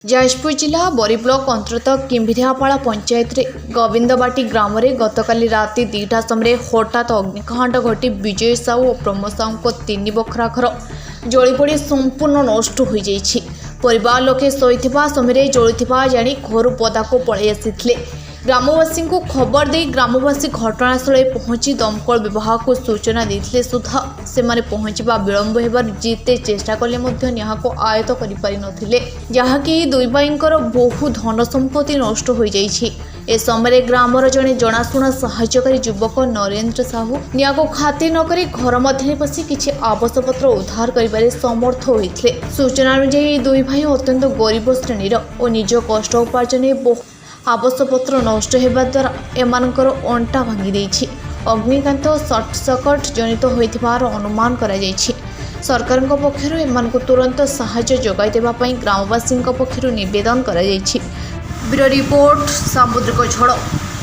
ଯାଜପୁର ଜିଲ୍ଲା ବରୀ ବ୍ଲକ ଅନ୍ତର୍ଗତ କିମ୍ଭିରିଆପାଳ ପଞ୍ଚାୟତରେ ଗୋବିନ୍ଦବାଟି ଗ୍ରାମରେ ଗତକାଲି ରାତି 2ଟା ସମୟରେ ହଠାତ୍ ଅଗ୍ନିକାଣ୍ଡ ଘଟି ବିଜୟ ସାହୁ ଓ ପ୍ରମୋଦ ସାହୁଙ୍କ 3 ବଖରା ଘର ଜଳିପୋଡ଼ି ସମ୍ପୂର୍ଣ୍ଣ ନଷ୍ଟ ହୋଇଯାଇଛି। ପରିବାର ଲୋକେ ଶୋଇଥିବା ସମୟରେ ଜଳୁଥିବା ଜାଣି ଘରୁ ପଦାକୁ ପଳାଇ ଆସିଥିଲେ। ଗ୍ରାମବାସୀଙ୍କୁ ଖବର ଦେଇ ଗ୍ରାମବାସୀ ଘଟଣାସ୍ଥଳରେ ପହଞ୍ଚି ଦମକଳ ବିଭାଗକୁ ସୂଚନା ଦେଇଥିଲେ ସୁଦ୍ଧା ସେମାନେ ପହଞ୍ଚିବା ବିଳମ୍ବ ହେବାରୁ ଯେତେ ଚେଷ୍ଟା କଲେ ମଧ୍ୟ ନିଆଁକୁ ଆୟତ୍ତ କରିପାରିନଥିଲେ, ଯାହାକି ଦୁଇ ଭାଇଙ୍କର ବହୁ ଧନ ସମ୍ପତ୍ତି ନଷ୍ଟ ହୋଇଯାଇଛି। ଏ ସମୟରେ ଗ୍ରାମର ଜଣେ ଜଣାଶୁଣା ସାହାଯ୍ୟକାରୀ ଯୁବକ ନରେନ୍ଦ୍ର ସାହୁ ନିଆଁକୁ ଖାତିର ନକରି ଘର ମଧ୍ୟରେ ପଶି କିଛି ଆବଶ୍ୟକପତ୍ର ଉଦ୍ଧାର କରିବାରେ ସମର୍ଥ ହୋଇଥିଲେ। ସୂଚନା ଅନୁଯାୟୀ ଦୁଇ ଭାଇ ଅତ୍ୟନ୍ତ ଗରିବ ଶ୍ରେଣୀର ଓ ନିଜ କଷ୍ଟ ଉପାର୍ଜନରେ ବହୁ ଆବଶ୍ୟକପତ୍ର ନଷ୍ଟ ହେବା ଦ୍ୱାରା ଏମାନଙ୍କର ଅଣ୍ଟା ଭାଙ୍ଗି ଦେଇଛି। ଅଗ୍ନିକାନ୍ତ ସର୍ଟ ସର୍କିଟ୍ ଜନିତ ହୋଇଥିବାର ଅନୁମାନ କରାଯାଇଛି। ସରକାରଙ୍କ ପକ୍ଷରୁ ଏମାନଙ୍କୁ ତୁରନ୍ତ ସାହାଯ୍ୟ ଯୋଗାଇ ଦେବା ପାଇଁ ଗ୍ରାମବାସୀଙ୍କ ପକ୍ଷରୁ ନିବେଦନ କରାଯାଇଛି। ବ୍ୟୁରୋ ରିପୋର୍ଟ ସାମୁଦ୍ରିକ ଝଡ଼।